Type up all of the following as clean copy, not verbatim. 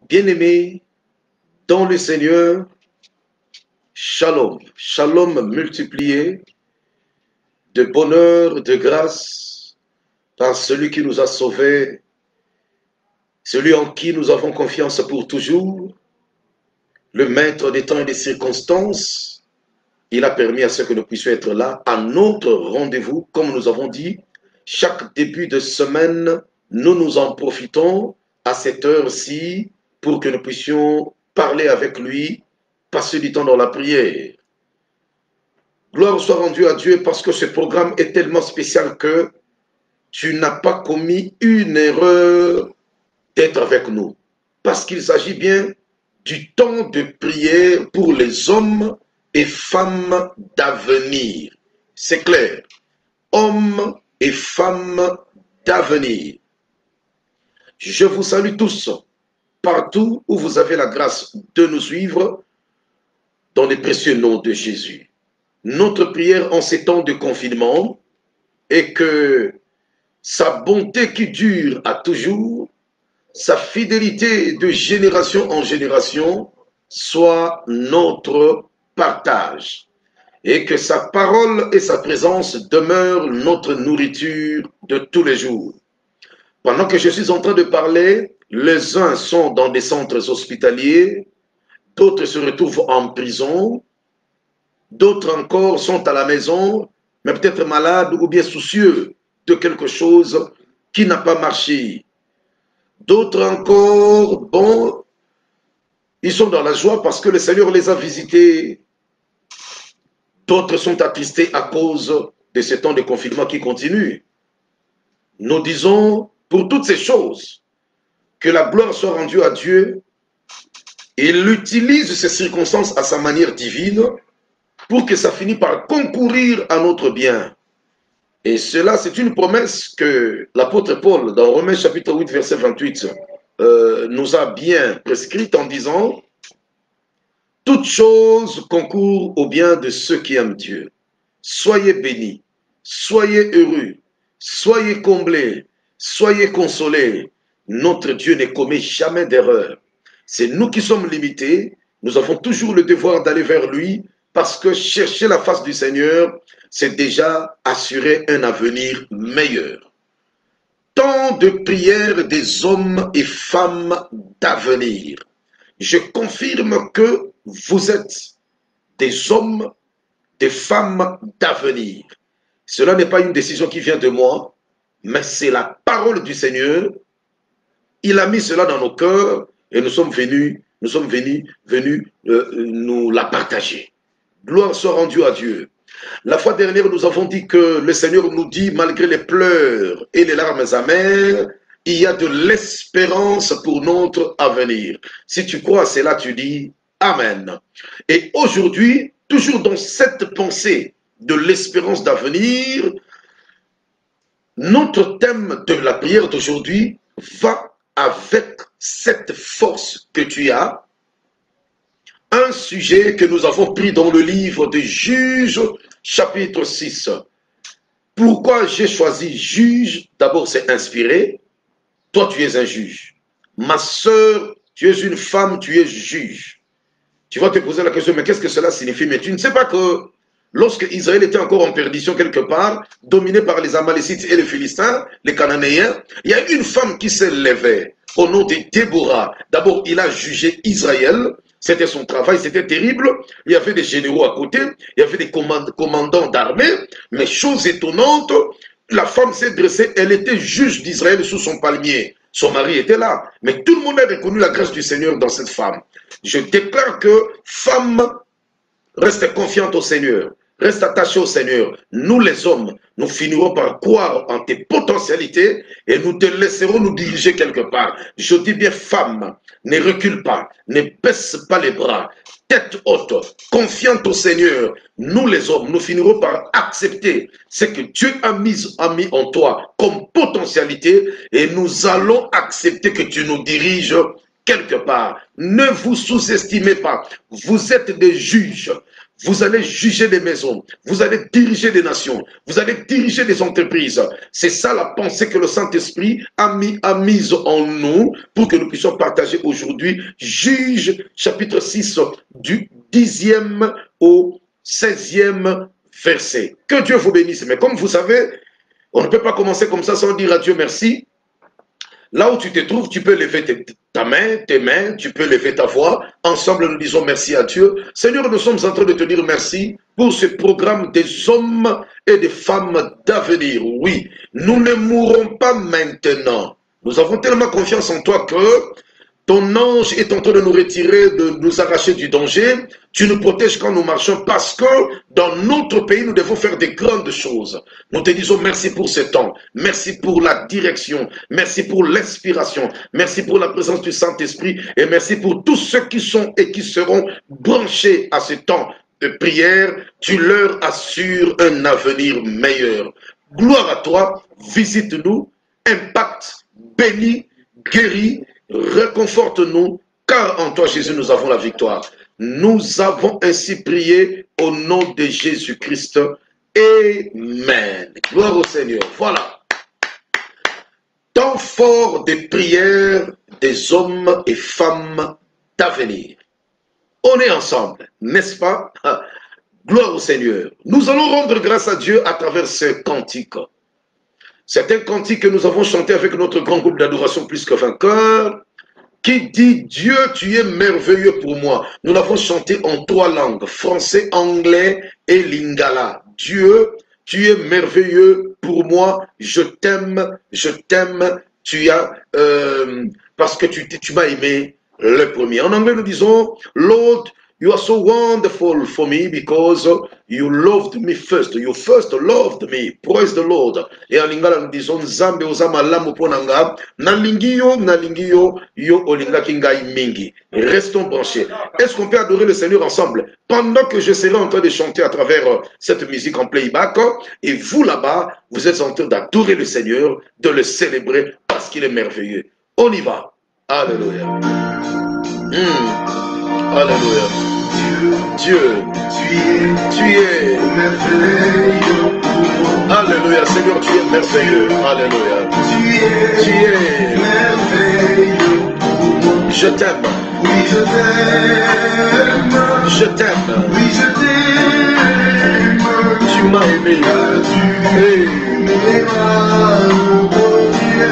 Bien-aimés dans le Seigneur, shalom, shalom multiplié de bonheur, de grâce par celui qui nous a sauvés, celui en qui nous avons confiance pour toujours, le maître des temps et des circonstances. Il a permis à ce que nous puissions être là à notre rendez-vous, comme nous avons dit, chaque début de semaine, nous en profitons à cette heure-ci pour que nous puissions parler avec lui, passer du temps dans la prière. Gloire soit rendue à Dieu parce que ce programme est tellement spécial que tu n'as pas commis une erreur d'être avec nous. Parce qu'il s'agit bien du temps de prière pour les hommes et femmes d'avenir. C'est clair. Hommes et femmes d'avenir. Je vous salue tous, partout où vous avez la grâce de nous suivre, dans les précieux noms de Jésus. Notre prière en ces temps de confinement est que sa bonté qui dure à toujours, sa fidélité de génération en génération soit notre partage et que sa parole et sa présence demeurent notre nourriture de tous les jours. Pendant que je suis en train de parler, les uns sont dans des centres hospitaliers, d'autres se retrouvent en prison, d'autres encore sont à la maison, mais peut-être malades ou bien soucieux de quelque chose qui n'a pas marché. D'autres encore, bon, ils sont dans la joie parce que le Seigneur les a visités. D'autres sont attristés à cause de ce temps de confinement qui continue. Nous disons, pour toutes ces choses, que la gloire soit rendue à Dieu. Il utilise ces circonstances à sa manière divine pour que ça finisse par concourir à notre bien. Et cela, c'est une promesse que l'apôtre Paul, dans Romains chapitre 8, verset 28, nous a bien prescrite en disant « Toutes choses concourent au bien de ceux qui aiment Dieu. Soyez bénis, soyez heureux, soyez comblés, soyez consolés. Notre Dieu ne commet jamais d'erreur. C'est nous qui sommes limités. Nous avons toujours le devoir d'aller vers lui parce que chercher la face du Seigneur, c'est déjà assurer un avenir meilleur. Tant de prières des hommes et femmes d'avenir. Je confirme que vous êtes des hommes, des femmes d'avenir. Cela n'est pas une décision qui vient de moi, mais c'est la parole du Seigneur. Il a mis cela dans nos cœurs et nous sommes venus nous la partager. Gloire soit rendue à Dieu. La fois dernière, nous avons dit que le Seigneur nous dit, malgré les pleurs et les larmes amères, il y a de l'espérance pour notre avenir. Si tu crois à cela, tu dis Amen. Et aujourd'hui, toujours dans cette pensée de l'espérance d'avenir, notre thème de la prière d'aujourd'hui va avec cette force que tu as, un sujet que nous avons pris dans le livre de Juges, chapitre 6. Pourquoi j'ai choisi juge? D'abord, c'est inspiré. Toi, tu es un juge. Ma sœur, tu es une femme, tu es juge. Tu vas te poser la question, mais qu'est-ce que cela signifie? Mais tu ne sais pas que lorsque Israël était encore en perdition quelque part, dominé par les Amalécites et les Philistins, les Cananéens, il y a une femme qui s'est levée au nom de Déborah. D'abord, il a jugé Israël. C'était son travail, c'était terrible. Il y avait des généraux à côté, il y avait des commandants d'armée. Mais chose étonnante, la femme s'est dressée, elle était juge d'Israël sous son palmier. Son mari était là. Mais tout le monde a reconnu la grâce du Seigneur dans cette femme. Je déclare que femme, reste confiante au Seigneur. Reste attaché au Seigneur. Nous les hommes, nous finirons par croire en tes potentialités et nous te laisserons nous diriger quelque part. Je dis bien femme, ne recule pas, ne baisse pas les bras, tête haute, confiante au Seigneur. Nous les hommes, nous finirons par accepter ce que Dieu a mis en toi comme potentialité et nous allons accepter que tu nous diriges quelque part. Ne vous sous-estimez pas. Vous êtes des juges. vous allez juger des maisons, vous allez diriger des nations, vous allez diriger des entreprises. C'est ça la pensée que le Saint-Esprit a mise en nous pour que nous puissions partager aujourd'hui. Juge chapitre 6 du 10e au 16e verset. Que Dieu vous bénisse. Mais comme vous savez, on ne peut pas commencer comme ça sans dire à Dieu merci. Là où tu te trouves, tu peux lever tes mains, tu peux lever ta voix. Ensemble, nous disons merci à Dieu. Seigneur, nous sommes en train de te dire merci pour ce programme des hommes et des femmes d'avenir. Oui, nous ne mourrons pas maintenant. Nous avons tellement confiance en toi que ton ange est en train de nous retirer, de nous arracher du danger. Tu nous protèges quand nous marchons parce que dans notre pays, nous devons faire des grandes choses. Nous te disons merci pour ce temps. Merci pour la direction. Merci pour l'inspiration. Merci pour la présence du Saint-Esprit. Et merci pour tous ceux qui sont et qui seront branchés à ce temps de prière. Tu leur assures un avenir meilleur. Gloire à toi. Visite-nous. Impacte, bénis, guéris. Réconforte-nous, car en toi, Jésus, nous avons la victoire. Nous avons ainsi prié au nom de Jésus-Christ. Amen. Gloire au Seigneur. Voilà. Temps fort des prières des hommes et femmes d'avenir. On est ensemble, n'est-ce pas? Gloire au Seigneur. Nous allons rendre grâce à Dieu à travers ce cantique. C'est un cantique que nous avons chanté avec notre grand groupe d'adoration Plus que Vainqueur, qui dit « Dieu, tu es merveilleux pour moi ». Nous l'avons chanté en 3 langues, français, anglais et lingala. « Dieu, tu es merveilleux pour moi, je t'aime, tu as, parce que tu m'as aimé le premier ». En anglais, nous disons « Lord, you are so wonderful for me because you loved me first. You first loved me. Praise the Lord. » Et en lingala, nous disons Nzambe ozama lamu ponanga. Nalingi yo, yo olinga kingai mingi. Restons branchés. Est-ce qu'on peut adorer le Seigneur ensemble? Pendant que je serai en train de chanter à travers cette musique en playback, et vous là-bas, vous êtes en train d'adorer le Seigneur, de le célébrer parce qu'il est merveilleux. On y va. Alléluia. Alléluia. Dieu, tu es merveilleux. Alléluia, Seigneur, tu es merveilleux. Alléluia. Tu es merveilleux. Je t'aime. Oui, je t'aime. Je t'aime. Oui, je t'aime. Tu m'as aimé. Tu m'aimas, mon Dieu.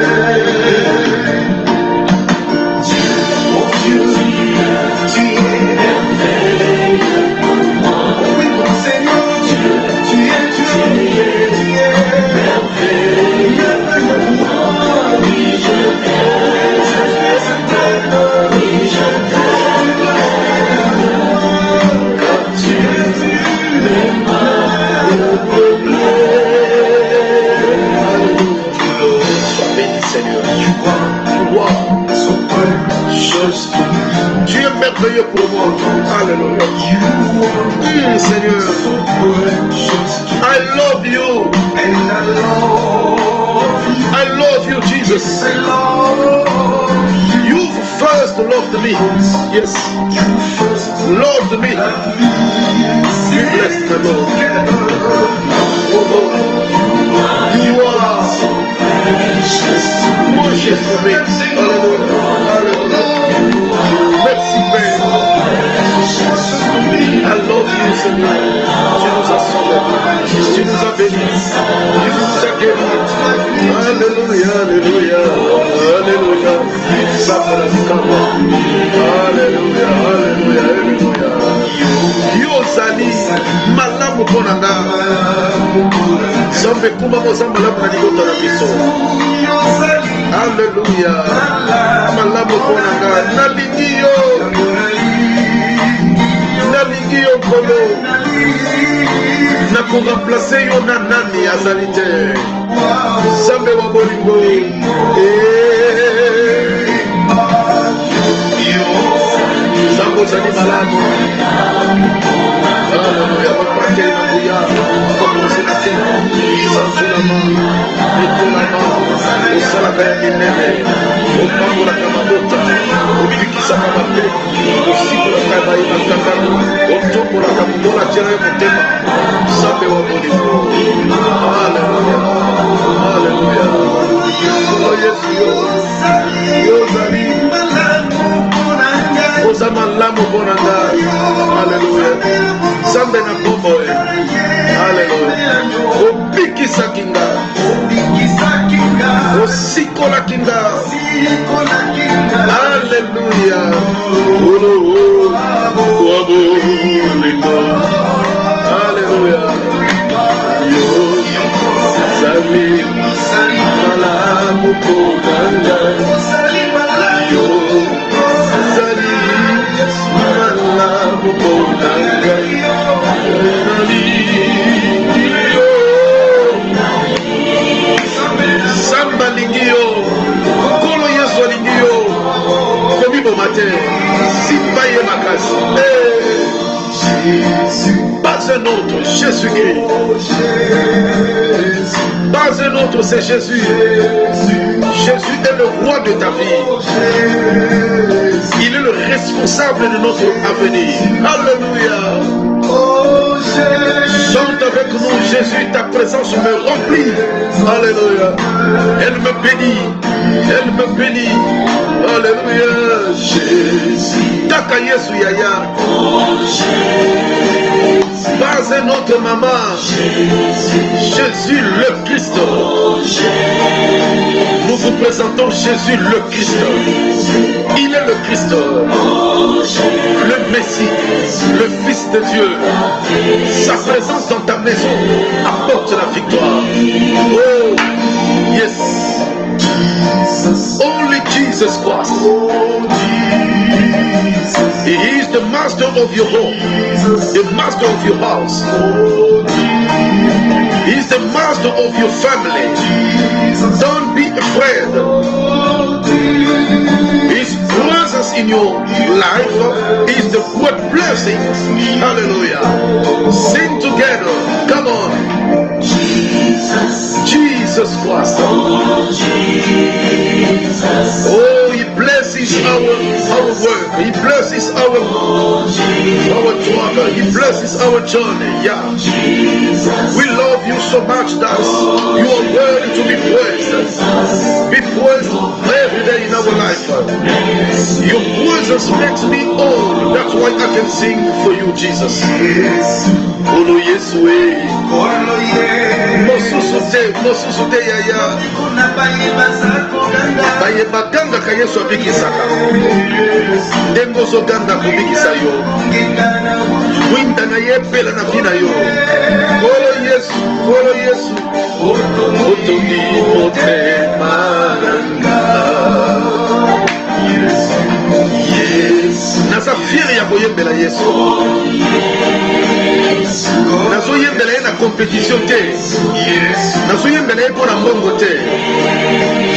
Tu es merveilleux pour moi. Alléluia. Seigneur, I love you. I love you, Jesus. You first loved me. Yes. Loved me. We bless the Lord. You are precious for me. Hallelujah. Merci Père. I love you Seigneur. Tu nous as sauvés. Tu nous as bénis. Tu nous as guéris. Alléluia, alléluia, alléluia. Alléluia, alléluia, alléluia. Yozali malamu ponanga. Zambe kuma mozamba la pradigota na biso. Alléluia. Malamu ponanga. Nalingi yo kolo. Na ko remplacer yo na nani azali te. Zambe wa bolingo. Zambo zali malamu. Alléluia. Papa na kuya. Papa na tena. Sanzulama. Ekolama. Osala kaya minene. Opambola kamabota. Obikisa kamape. Osikola kaya bayi makakano. Otombola kamudola te. Pekisela Motema, Sabe wa Bolingo. Alléluia. Alléluia. Oh Yesu yo zali. Osama Lamu Bonanga. Alléluia. Sambe na Bobo. Alléluia. Obikisa Kinga. Osikola Kinga. Alléluia. Alléluia. Yo Sali Malamu Bonanga. Yo Sali Malamu Bonanga. Samba Lingio, Kolo Yesu Lingio, Komi Bomate, Sipaye Makasi. Pas un autre, Jésus-Christ. Pas un autre, c'est Jésus. Jésus est le roi de ta vie. Il est le responsable de notre avenir. Alléluia. Chante avec nous, Jésus, ta présence me remplit. Alléluia. Elle me bénit. Elle me bénit. Alléluia. Jésus. Taka Yesu Yaya. Pas un autre maman. Jésus le Christ. Nous vous présentons Jésus le Christ. Il est le Christ. Le Messie. Le Fils de Dieu. Sa présence dans ta maison apporte la victoire. Oh, yes. Only Jesus Christ. He is the master of your home, the master of your house. He is the master of your family. Don't be afraid. His presence in your life is the great blessing. Hallelujah. Sing together. Come on. Jesus Christ. Oh, He blesses our work. He blesses our talk. He blesses our journey. Yeah. We love you so much that you are worthy to be praised. Be praised every day in our life. Your presence makes me old. That's why I can sing for you, Jesus. Olo Yesue. Mosusu te yaya. Baye baganga ka Yesu abikisaka. Dengo zo ganga kubikisa yo. Winda na yepela na vina yo. Olo Yesu, olo Yesu. Otomi mote maranga. Yes. Nasa fier ya boyembela Yesu. Nazo yembela ye na compétition te. Nazo yembela ye pona mbongo te.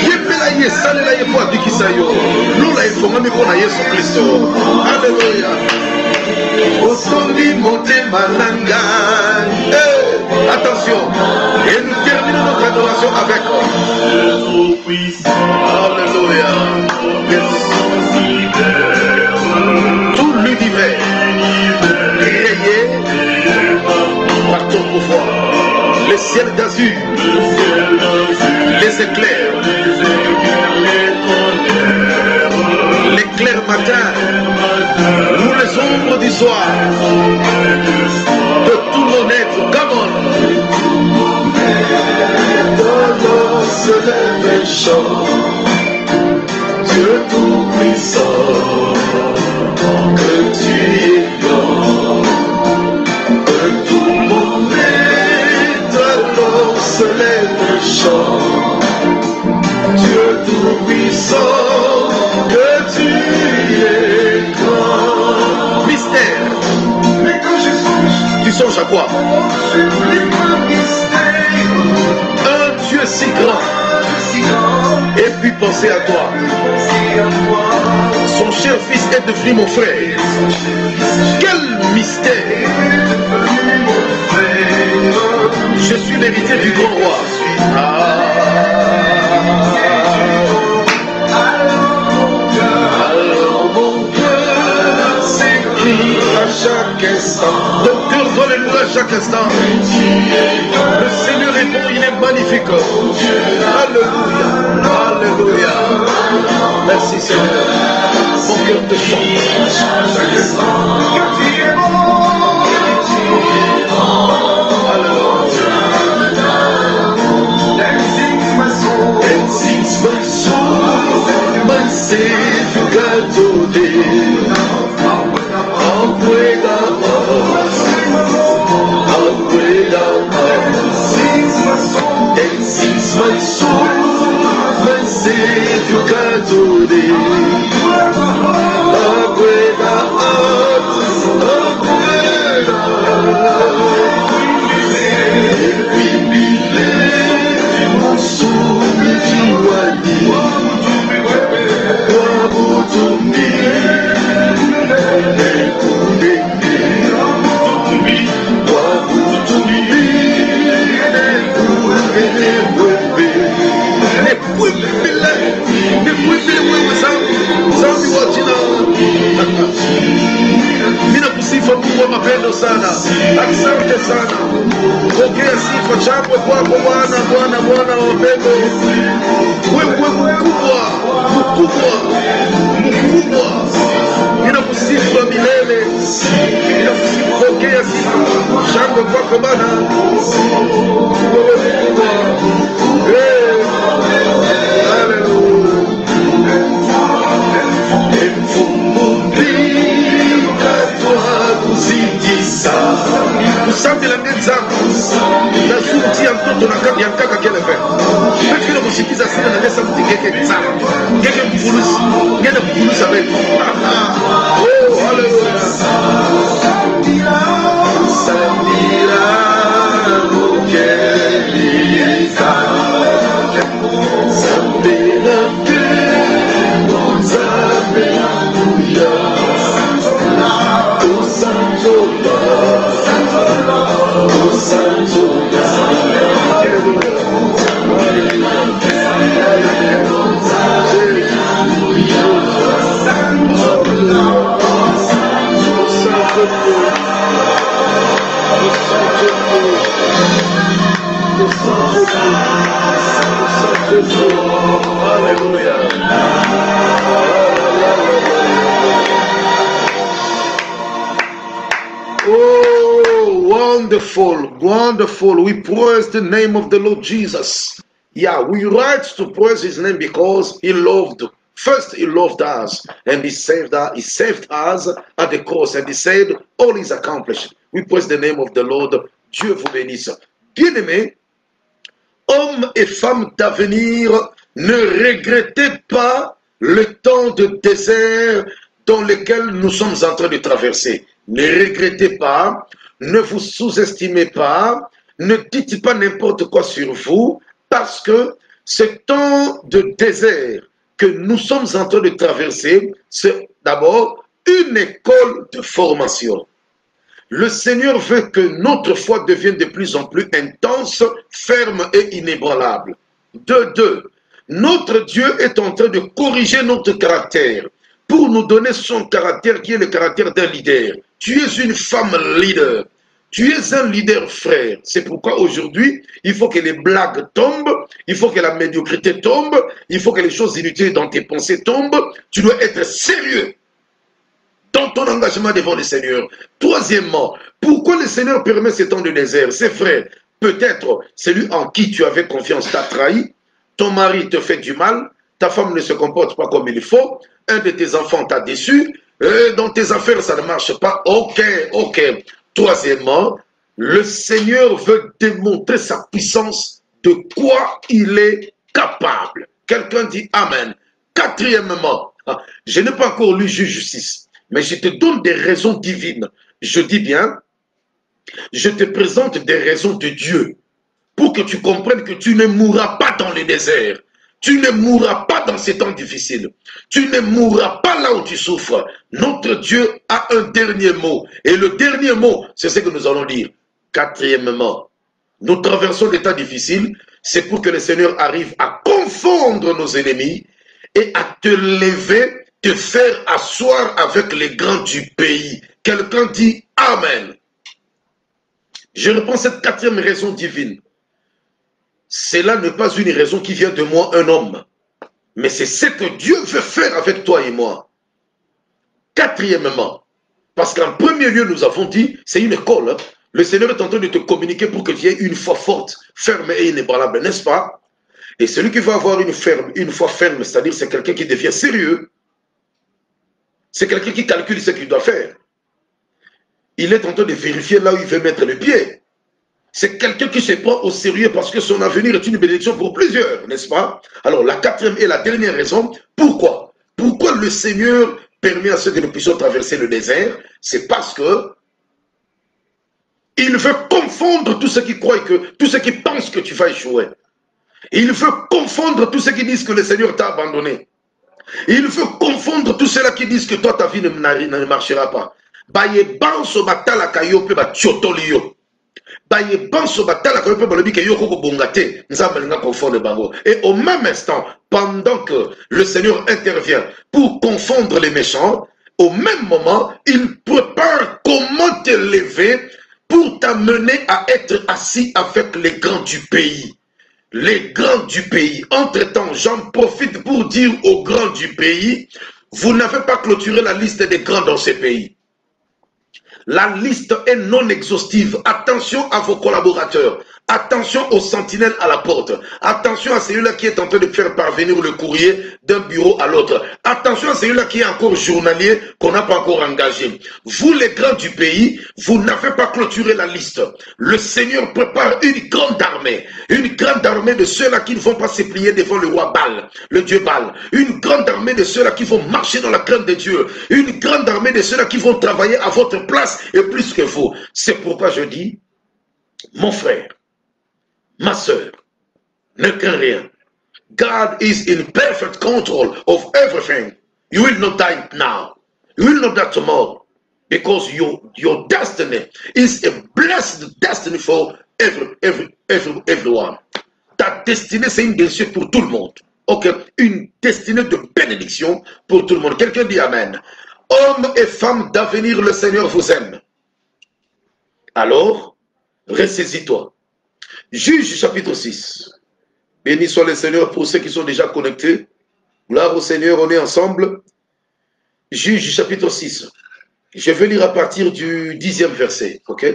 Yembela ye salela ye po abikisa yo. Lula efongami pona Yesu Kristo. Alléluia. Osondi monte malanga. Attention. Et nous terminons notre adoration avec Alléluia. Tout l'univers créé par ton pouvoir. Le ciel d'azur, les éclairs, l'éclair matin, nous les ombres du soir, de tout mon être. Come on. Se lève et chante, Dieu tout-puissant, que tu es grand, que tout mon être alors se lève et chante, Dieu tout-puissant, que tu es grand. Mystère. Mais quand je songe, tu songes à quoi? Dieu si grand, et puis penser à toi. Son cher fils est devenu mon frère. Quel mystère! Je suis l'héritier du grand roi. Alors mon cœur s'écrit à chaque instant. Ton cœur doit Alléluia, chaque instant. Le Seigneur est bon, il est magnifique. Alléluia. Alléluia. Merci Seigneur. Mon cœur te chante. Chaque instant. Alléluia. And sings my soul. And sings my soul. My Savior God today. My soul, my Savior God today. A greater heart, a greater heart. If we believe, mon souffle jiwani, wabutumi, nekundenge, wabutumi, nekundenge. Mina kusifa Mungu wa mapendo sana. Asante sana. Pokea sifa chako kwako Bwana, Bwana, Bwana wa mapendo. Wewe mkubwa, mkubwa, mkubwa. Ninakusifu milele. Ninakusifu, pokea sifa chako kwako Bwana. Wewe mkubwa. Kusambila nenzangu nazutia mtoto na kadi ya kaka kelefe pekile musikiza sana na lesa mtingeke sana ngeke mfulusi ngeke mfulusi abe oh haleluya sambira mukelisa sambira ke monzabe ya usanzola Wonderful, wonderful. We praise the name of the Lord Jesus. Yeah, we right to praise his name because he loved. First, he loved us and he saved us. He saved us at the cross and he said, all is accomplished. We praise the name of the Lord. Dieu vous bénisse. Bien-aimés, hommes et femmes d'avenir, ne regrettez pas le temps de désert dans lequel nous sommes en train de traverser. Ne regrettez pas. Ne vous sous-estimez pas, ne dites pas n'importe quoi sur vous, parce que ce temps de désert que nous sommes en train de traverser, c'est d'abord une école de formation. Le Seigneur veut que notre foi devienne de plus en plus intense, ferme et inébranlable. De deux, notre Dieu est en train de corriger notre caractère pour nous donner son caractère qui est le caractère d'un leader. Tu es une femme leader. Tu es un leader, frère. C'est pourquoi aujourd'hui, il faut que les blagues tombent, il faut que la médiocrité tombe, il faut que les choses inutiles dans tes pensées tombent. Tu dois être sérieux dans ton engagement devant le Seigneur. Troisièmement, pourquoi le Seigneur permet ce temps de désert? C'est vrai, peut-être celui en qui tu avais confiance t'a trahi, ton mari te fait du mal, ta femme ne se comporte pas comme il faut, un de tes enfants t'a déçu, dans tes affaires ça ne marche pas. Ok. Troisièmement, le Seigneur veut démontrer sa puissance, de quoi il est capable. Quelqu'un dit Amen. Quatrièmement, je n'ai pas encore lu Juge 6, mais je te donne des raisons divines. Je dis bien, je te présente des raisons de Dieu pour que tu comprennes que tu ne mourras pas dans le désert. Tu ne mourras pas dans ces temps difficiles. Tu ne mourras pas là où tu souffres. Notre Dieu a un dernier mot. Et le dernier mot, c'est ce que nous allons dire. Quatrièmement, nous traversons des temps difficiles. C'est pour que le Seigneur arrive à confondre nos ennemis et à te lever, te faire asseoir avec les grands du pays. Quelqu'un dit Amen. Je reprends cette quatrième raison divine. Cela n'est pas une raison qui vient de moi, un homme. Mais c'est ce que Dieu veut faire avec toi et moi. Quatrièmement, parce qu'en premier lieu, nous avons dit, c'est une école. Le Seigneur est en train de te communiquer pour que tu aies une foi forte, ferme et inébranlable, n'est-ce pas? Et celui qui va avoir une foi ferme, c'est-à-dire c'est quelqu'un qui devient sérieux. C'est quelqu'un qui calcule ce qu'il doit faire. Il est en train de vérifier là où il veut mettre le pied. C'est quelqu'un qui se prend au sérieux parce que son avenir est une bénédiction pour plusieurs, n'est-ce pas? Alors, la quatrième et la dernière raison, pourquoi? Pourquoi le Seigneur permet à ceux que nous puissions traverser le désert? C'est parce que il veut confondre tous ceux qui croient que, tous ceux qui pensent que tu vas échouer. Il veut confondre tous ceux qui disent que le Seigneur t'a abandonné. Il veut confondre tous ceux-là qui disent que toi, ta vie ne marchera pas. Et au même instant, pendant que le Seigneur intervient pour confondre les méchants, au même moment, il prépare comment t'élever pour t'amener à être assis avec les grands du pays. Les grands du pays. Entre-temps, j'en profite pour dire aux grands du pays, vous n'avez pas clôturé la liste des grands dans ces pays. La liste est non exhaustive. Attention à vos collaborateurs. Attention aux sentinelles à la porte. Attention à celui-là qui est en train de faire parvenir le courrier d'un bureau à l'autre. Attention à celui-là qui est encore journalier, qu'on n'a pas encore engagé. Vous, les grands du pays, vous n'avez pas clôturé la liste. Le Seigneur prépare une grande armée de ceux-là qui ne vont pas se plier devant le roi Baal, le dieu Baal. Une grande armée de ceux-là qui vont marcher dans la crainte de Dieu. Une grande armée de ceux-là qui vont travailler à votre place et plus que vous. C'est pourquoi je dis, mon frère, ma soeur, ne crains rien. God is in perfect control of everything. You will not die now. You will not die tomorrow. Because your destiny is a blessed destiny for everyone. Ta destinée, c'est une destinée pour tout le monde. Ok, une destinée de bénédiction pour tout le monde. Quelqu'un dit Amen. Hommes et femmes d'avenir, le Seigneur vous aime. Alors, ressaisis-toi. Juge chapitre 6. Béni soit le Seigneur pour ceux qui sont déjà connectés. Gloire au Seigneur, on est ensemble. Juge chapitre 6. Je vais lire à partir du 10e verset. Ok?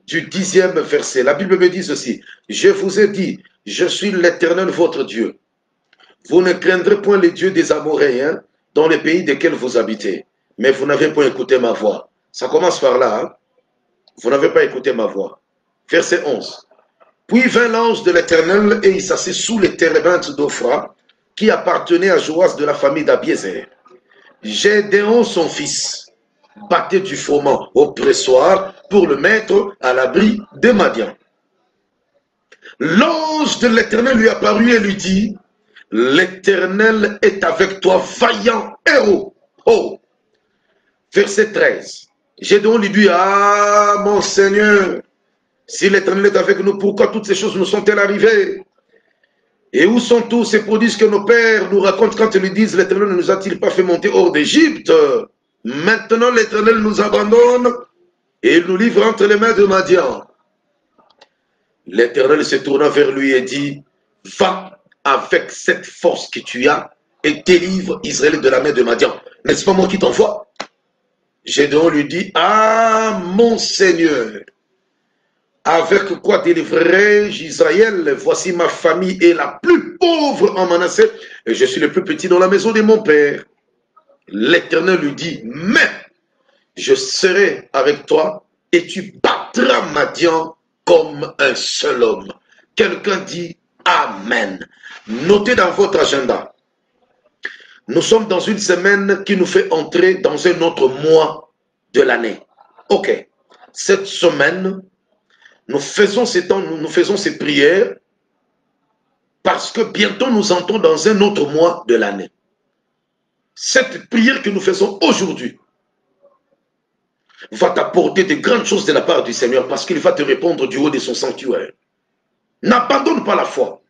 Du 10e verset. La Bible me dit ceci. Je vous ai dit, je suis l'Éternel votre Dieu. Vous ne craindrez point les dieux des Amoréens dans les pays desquels vous habitez. Mais vous n'avez pas écouté ma voix. Ça commence par là. Hein? Vous n'avez pas écouté ma voix. Verset 11. Puis vint l'ange de l'Éternel et il s'assit sous les térébintes d'Ophra qui appartenait à Joas de la famille d'Abiézer. Gédéon, son fils, battait du fourment au pressoir pour le mettre à l'abri de Madian. L'ange de l'Éternel lui apparut et lui dit, l'Éternel est avec toi, vaillant héros. Oh. Verset 13. Gédéon lui dit, ah mon Seigneur, si l'Éternel est avec nous, pourquoi toutes ces choses nous sont-elles arrivées? Et où sont tous ces prodiges que nos pères nous racontent quand ils lui disent, l'Éternel ne nous a-t-il pas fait monter hors d'Égypte? Maintenant l'Éternel nous abandonne et il nous livre entre les mains de Madian. L'Éternel se tourna vers lui et dit, va avec cette force que tu as et délivre Israël de la main de Madian. N'est-ce pas moi qui t'envoie? Gédéon lui dit, ah mon Seigneur, avec quoi délivrerai-je Israël? Voici ma famille est la plus pauvre en Manassé et je suis le plus petit dans la maison de mon père. L'Éternel lui dit, mais je serai avec toi et tu battras Madian comme un seul homme. Quelqu'un dit Amen. Notez dans votre agenda. Nous sommes dans une semaine qui nous fait entrer dans un autre mois de l'année. Ok. Cette semaine, nous faisons ces temps, nous faisons ces prières parce que bientôt nous entrons dans un autre mois de l'année. Cette prière que nous faisons aujourd'hui va t'apporter de grandes choses de la part du Seigneur parce qu'il va te répondre du haut de son sanctuaire. N'abandonne pas la foi.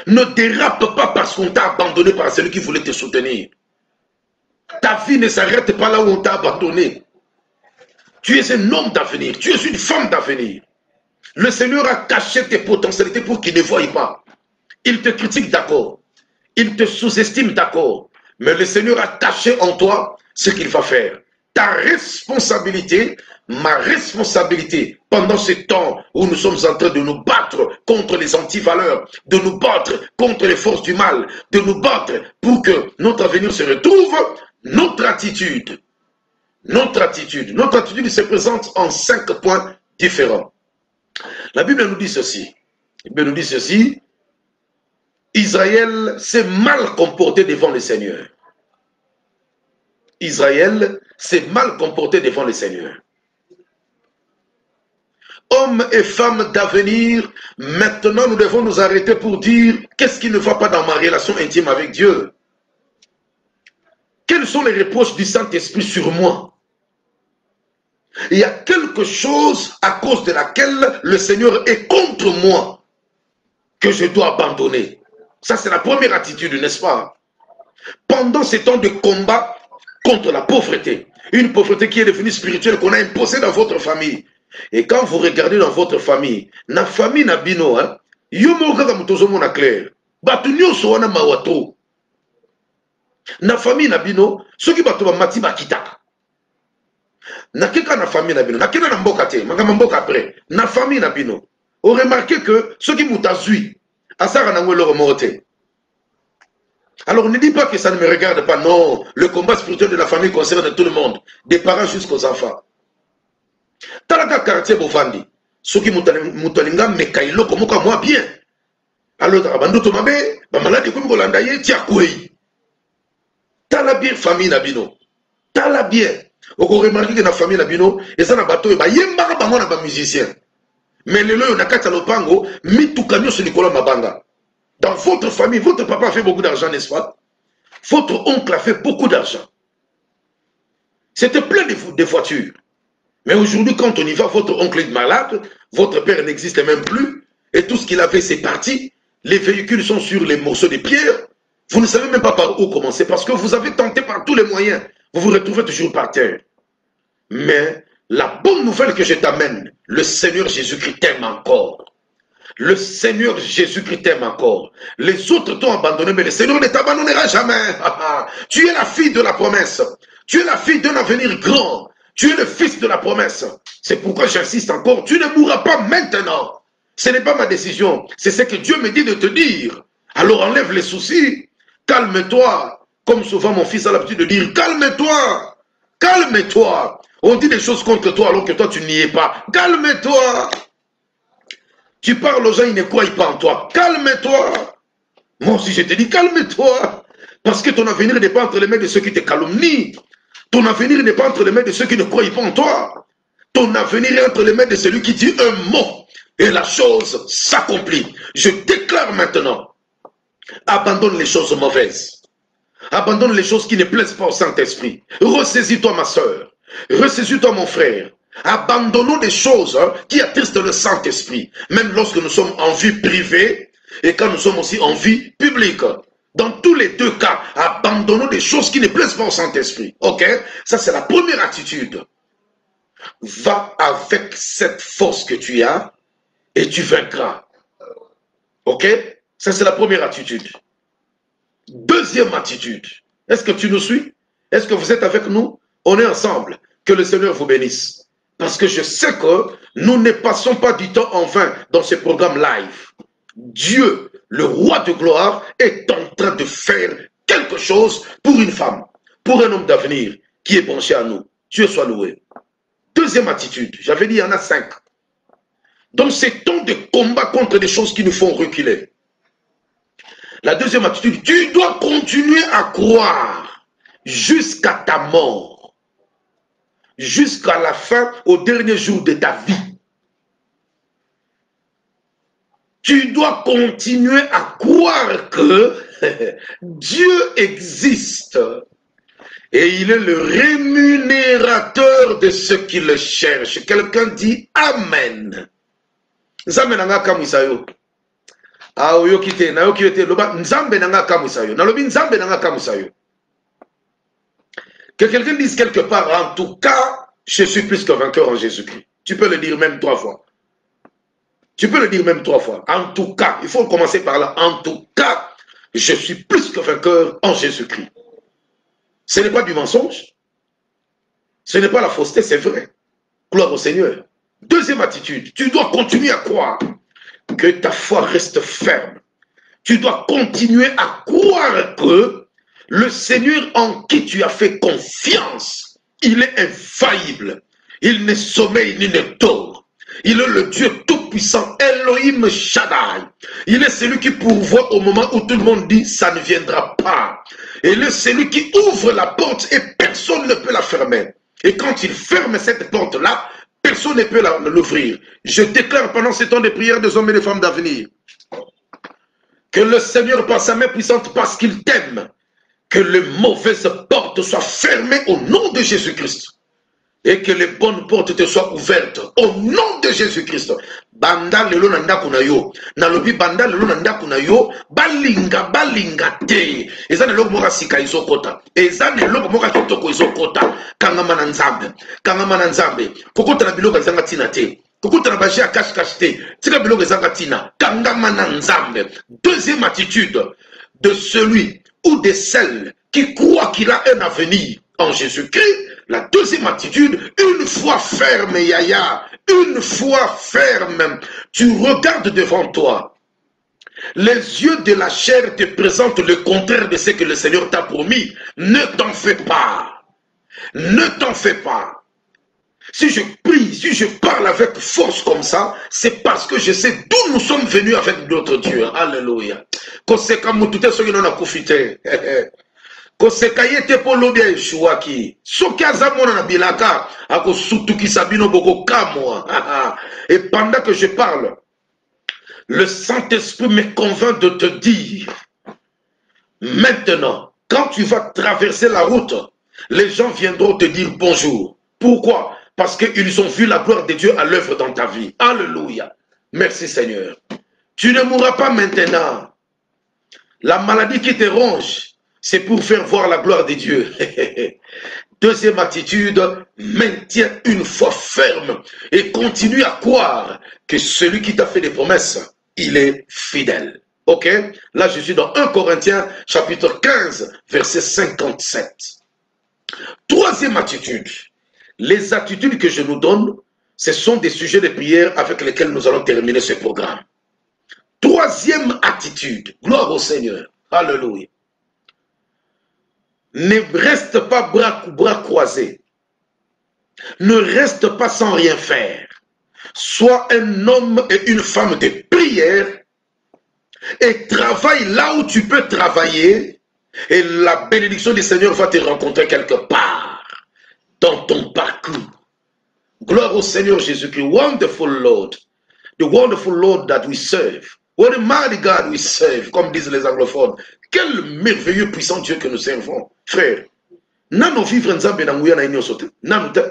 Ne dérape pas parce qu'on t'a abandonné par celui qui voulait te soutenir. Ta vie ne s'arrête pas là où on t'a abandonné. Tu es un homme d'avenir. Tu es une femme d'avenir. Le Seigneur a caché tes potentialités pour qu'ils ne voient pas. Il te critique, d'accord. Il te sous-estime, d'accord. Mais le Seigneur a caché en toi ce qu'il va faire. Ta responsabilité, ma responsabilité, pendant ce temps où nous sommes en train de nous battre contre les antivaleurs, de nous battre contre les forces du mal, de nous battre pour que notre avenir se retrouve, notre attitude se présente en 5 points différents. La Bible nous dit ceci. La Bible nous dit ceci. Israël s'est mal comporté devant le Seigneur. Israël s'est mal comporté devant le Seigneur. Hommes et femmes d'avenir, maintenant nous devons nous arrêter pour dire qu'est-ce qui ne va pas dans ma relation intime avec Dieu? Quels sont les reproches du Saint-Esprit sur moi? Il y a quelque chose à cause de laquelle le Seigneur est contre moi que je dois abandonner. Ça, c'est la première attitude, n'est-ce pas? Pendant ces temps de combat contre la pauvreté, une pauvreté qui est devenue spirituelle, qu'on a imposée dans votre famille. Et quand vous regardez dans votre famille, na famille na bino, hein, yo mo kaka mutozo mona clair. Batu nyonso wana mawato. Na famille na bino, soki batu ba mati ba kitaka. Na keka na famille na bino, na kena na mboka te, mangama mboka après. Na famille na bino. On remarque que soki mutazui, asara na ngwelo remote. Alors ne dis pas que ça ne me regarde pas, non. Le combat spirituel de la famille concerne tout le monde, des parents jusqu'aux enfants. Talaka quartier bovandi, soki mutalinga mekailo komoka moi bien. Alors abandoto mabe, ba malade comme Golanda ye tia kwei. Tala bien famille na bino. Tala bien. Oko remarquer que na famille na bino, eza na bato ba yemba ba mona ba musicien. Mais le loyo na kata lopango, mitukanyo se Nicolas Mabanga. Dans votre famille, votre papa a fait beaucoup d'argent, n'est-ce pas? Votre oncle a fait beaucoup d'argent. C'était plein de voitures. Mais aujourd'hui, quand on y va, votre oncle est malade, votre père n'existe même plus, et tout ce qu'il avait, c'est parti. Les véhicules sont sur les morceaux de pierre. Vous ne savez même pas par où commencer, parce que vous avez tenté par tous les moyens. Vous vous retrouvez toujours par terre. Mais la bonne nouvelle que je t'amène, le Seigneur Jésus-Christ t'aime encore. Le Seigneur Jésus-Christ t'aime encore. Les autres t'ont abandonné, mais le Seigneur ne t'abandonnera jamais. Tu es la fille de la promesse. Tu es la fille d'un avenir grand. Tu es le fils de la promesse. C'est pourquoi j'insiste encore. Tu ne mourras pas maintenant. Ce n'est pas ma décision. C'est ce que Dieu me dit de te dire. Alors enlève les soucis. Calme-toi. Comme souvent mon fils a l'habitude de dire, calme-toi. Calme-toi. On dit des choses contre toi alors que toi tu n'y es pas. Calme-toi. Tu parles aux gens, ils ne croient pas en toi. Calme-toi. Moi aussi, je te dis, calme-toi. Parce que ton avenir n'est pas entre les mains de ceux qui te calomnient. Ton avenir n'est pas entre les mains de ceux qui ne croient pas en toi. Ton avenir est entre les mains de celui qui dit un mot. Et la chose s'accomplit. Je déclare maintenant, abandonne les choses mauvaises. Abandonne les choses qui ne plaisent pas au Saint-Esprit. Ressaisis-toi, ma soeur. Ressaisis-toi, mon frère. Abandonnons des choses qui attristent le Saint-Esprit, même lorsque nous sommes en vie privée et quand nous sommes aussi en vie publique. Dans tous les deux cas, abandonnons des choses qui ne plaisent pas au Saint-Esprit. Ok? Ça, c'est la première attitude. Va avec cette force que tu as et tu vaincras. Ok? Ça, c'est la première attitude. Deuxième attitude. Est-ce que tu nous suis? Est-ce que vous êtes avec nous? On est ensemble. Que le Seigneur vous bénisse. Parce que je sais que nous ne passons pas du temps en vain dans ce programme live. Dieu, le roi de gloire, est en train de faire quelque chose pour une femme, pour un homme d'avenir qui est branché à nous. Dieu soit loué. Deuxième attitude, j'avais dit il y en a 5. Dans ces temps de combat contre des choses qui nous font reculer. La deuxième attitude, tu dois continuer à croire jusqu'à ta mort. Jusqu'à la fin, au dernier jour de ta vie. Tu dois continuer à croire que Dieu existe et il est le rémunérateur de ceux qui le cherchent. Quelqu'un dit Amen. Nzambe nanga kamusayo. Ah oyokite na yokite loba nzambe nanga kamusayo. Na lobi nzambe nanga kamusayo. Que quelqu'un dise quelque part, en tout cas, Je suis plus que vainqueur en Jésus-Christ. Tu peux le dire même 3 fois. Tu peux le dire même 3 fois. En tout cas, il faut commencer par là. En tout cas, je suis plus que vainqueur en Jésus-Christ. Ce n'est pas du mensonge. Ce n'est pas la fausseté, c'est vrai. Gloire au Seigneur. Deuxième attitude, tu dois continuer à croire que ta foi reste ferme. Tu dois continuer à croire que le Seigneur en qui tu as fait confiance, il est infaillible. Il ne sommeille ni ne dort. Il est le Dieu tout-puissant, Elohim Shaddai. Il est celui qui pourvoit au moment où tout le monde dit ça ne viendra pas. Et il est celui qui ouvre la porte et personne ne peut la fermer. Et quand il ferme cette porte-là, personne ne peut l'ouvrir. Je déclare pendant ces temps de prière des hommes et des femmes d'avenir que le Seigneur, par sa main puissante, parce qu'il t'aime, que les mauvaises portes soient fermées au nom de Jésus-Christ. Et que les bonnes portes te soient ouvertes au nom de Jésus-Christ. Banda lelo nanda kuna yo. Nalobi banda lelo nanda kuna yo. Balinga te. Eza ne loko moka sika izokota. Eza ne loko moka kitoko izokota. Kangama na nzambe. Kangama na nzambe. Kokota na biloko zanga tina te. Kokota na baji ya cache te. Tika biloko zanga tina. Kangama na nzambe. Deuxième attitude de celui ou de celle qui croit qu'il a un avenir en Jésus-Christ. La deuxième attitude, une foi ferme, Yaya, une foi ferme. Tu regardes devant toi. Les yeux de la chair te présentent le contraire de ce que le Seigneur t'a promis. Ne t'en fais pas. Ne t'en fais pas. Si je prie, si je parle avec force comme ça, c'est parce que je sais d'où nous sommes venus avec notre Dieu. Alléluia. Kosekayete polobia eshuaki. Sokaza mona na bilaka ako sutuki sabino boko kamwa. Et pendant que je parle, le Saint-Esprit me convainc de te dire maintenant, quand tu vas traverser la route, les gens viendront te dire bonjour. Pourquoi? Parce qu'ils ont vu la gloire de Dieu à l'œuvre dans ta vie. Alléluia. Merci Seigneur. Tu ne mourras pas maintenant. La maladie qui te ronge, c'est pour faire voir la gloire de Dieu. Deuxième attitude, maintiens une foi ferme et continue à croire que celui qui t'a fait des promesses, il est fidèle. Ok? Là, je suis dans 1 Corinthiens, chapitre 15, verset 57. Troisième attitude. Les attitudes que je nous donne, ce sont des sujets de prière avec lesquels nous allons terminer ce programme. Troisième attitude. Gloire au Seigneur. Alléluia. Ne reste pas bras croisés. Ne reste pas sans rien faire. Sois un homme et une femme de prière et travaille là où tu peux travailler et la bénédiction du Seigneur va te rencontrer quelque part dans ton parcours. Gloire au Seigneur Jésus-Christ. Wonderful Lord. The wonderful Lord that we serve. What a mighty God we serve, comme disent les anglophones. Quel merveilleux puissant Dieu que nous servons. Frère, nano vivre nzambe na nguya na inyo sote. Nano te.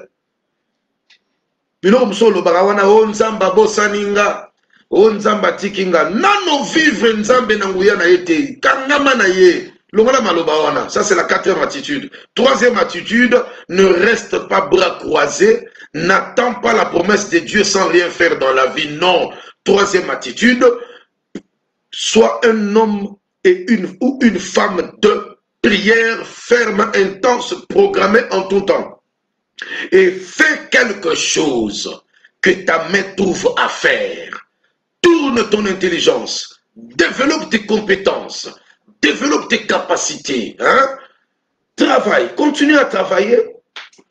Biloko msolo barawana o nzamba bosaninga. O nzamba tikinga. Nano vivre nzambe na nguya na ete. Kangama na ye. Longola maloba wana. Ça c'est la quatrième attitude. Troisième attitude, ne reste pas bras croisés. N'attends pas la promesse de Dieu sans rien faire dans la vie. Non. Troisième attitude, sois un homme ou une femme de prière ferme, intense, programmée en tout temps. Et fais quelque chose que ta main trouve à faire. Tourne ton intelligence, développe tes compétences, développe tes capacités. Hein? Travaille, continue à travailler.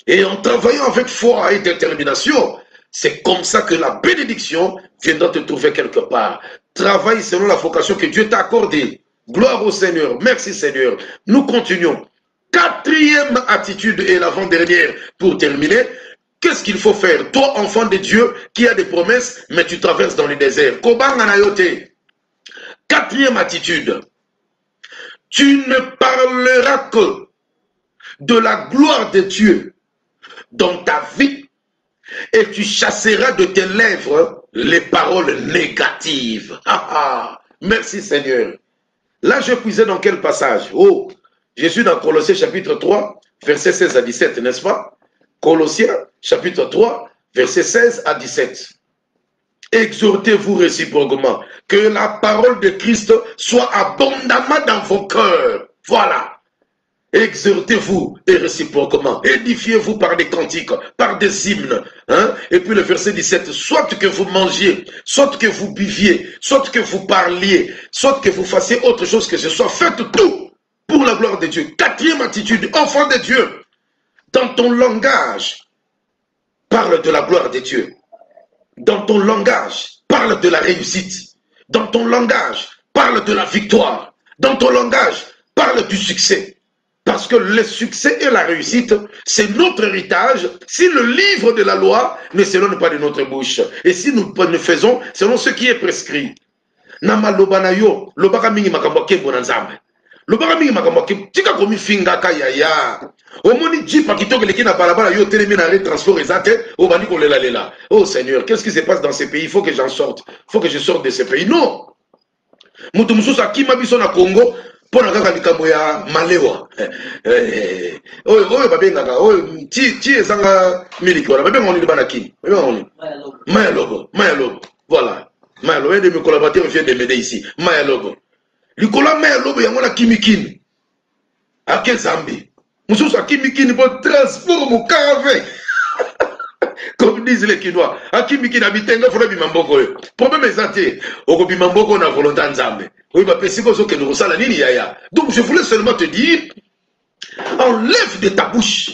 Et en travaillant avec foi et détermination, c'est comme ça que la bénédiction viendra te trouver quelque part. Travaille selon la vocation que Dieu t'a accordée. Gloire au Seigneur. Merci Seigneur. Nous continuons. Quatrième attitude et l'avant-dernière pour terminer. Qu'est-ce qu'il faut faire? Toi, enfant de Dieu, qui a des promesses, mais tu traverses dans le désert. Quatrième attitude. Tu ne parleras que de la gloire de Dieu dans ta vie et tu chasseras de tes lèvres les paroles négatives. Merci Seigneur. Là, je puisais dans quel passage? Je suis dans Colossiens chapitre 3, versets 16 à 17, n'est-ce pas? Colossiens chapitre 3, versets 16 à 17. Exhortez-vous réciproquement, que la parole de Christ soit abondamment dans vos cœurs. Voilà. Exhortez-vous et réciproquement. Édifiez-vous par des cantiques, par des hymnes. Hein? Et puis le verset 17, soit que vous mangiez, soit que vous buviez, soit que vous parliez, soit que vous fassiez autre chose que ce soit, faites tout pour la gloire de Dieu. Quatrième attitude, enfant de Dieu. Dans ton langage, parle de la gloire de Dieu. Dans ton langage, parle de la réussite. Dans ton langage, parle de la victoire. Dans ton langage, parle du succès. Parce que le succès et la réussite, c'est notre héritage si le livre de la loi ne s'éloigne pas de notre bouche. Et si nous ne faisons selon ce qui est prescrit. Nama lobanayo, lobaka mingi makambo kembo na nzambe. Lobaka mingi makambo kembo, tika komi finga kayaya. Omoni jipa kitoko leki na balabala yo telemi na transport ezate, obani kolela lela. Oh Seigneur, qu'est-ce qui se passe dans ces pays? Il faut que j'en sorte. Il faut que je sorte de ces pays. Non. Mutu mususu akima biso na Congo. Pona kaka likambo ya malewa oyo babengaka oyo ti ezanga miliki wana babenga oni libana kini babenga oni Maya Lobo voilà Maya Lobo, un de mes collaborateurs vient de m'aider ici. Maya Lobo likola Maya Lobo yango na kimikini ake Zambi mususu akimikini po transport mukave comme disent les Kinois akimikini abitenga fona bimamboko yo problème ezate oko bimamboko na volonté nzambe. Oui, donc je voulais seulement te dire, enlève de ta bouche,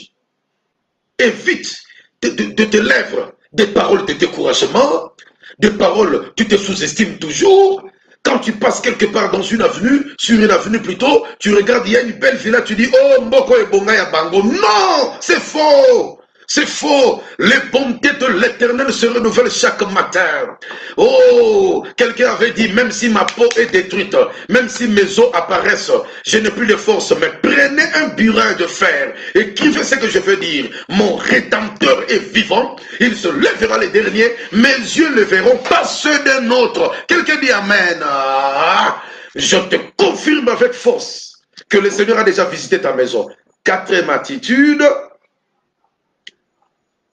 évite de tes lèvres des paroles de découragement, des paroles, tu te sous-estimes toujours. Quand tu passes quelque part dans une avenue, sur une avenue plutôt, tu regardes, il y a une belle villa, tu dis, oh, Mboko et Bonga ya Bango. Non, c'est faux. C'est faux. Les bontés de l'Éternel se renouvellent chaque matin. Oh, quelqu'un avait dit, même si ma peau est détruite, même si mes os apparaissent, je n'ai plus de force, mais prenez un burin de fer, écrivez ce que je veux dire. Mon Rédempteur est vivant, il se lèvera les derniers, mes yeux le verront, pas ceux d'un autre. Quelqu'un dit Amen. Ah, je te confirme avec force que le Seigneur a déjà visité ta maison. Quatrième attitude,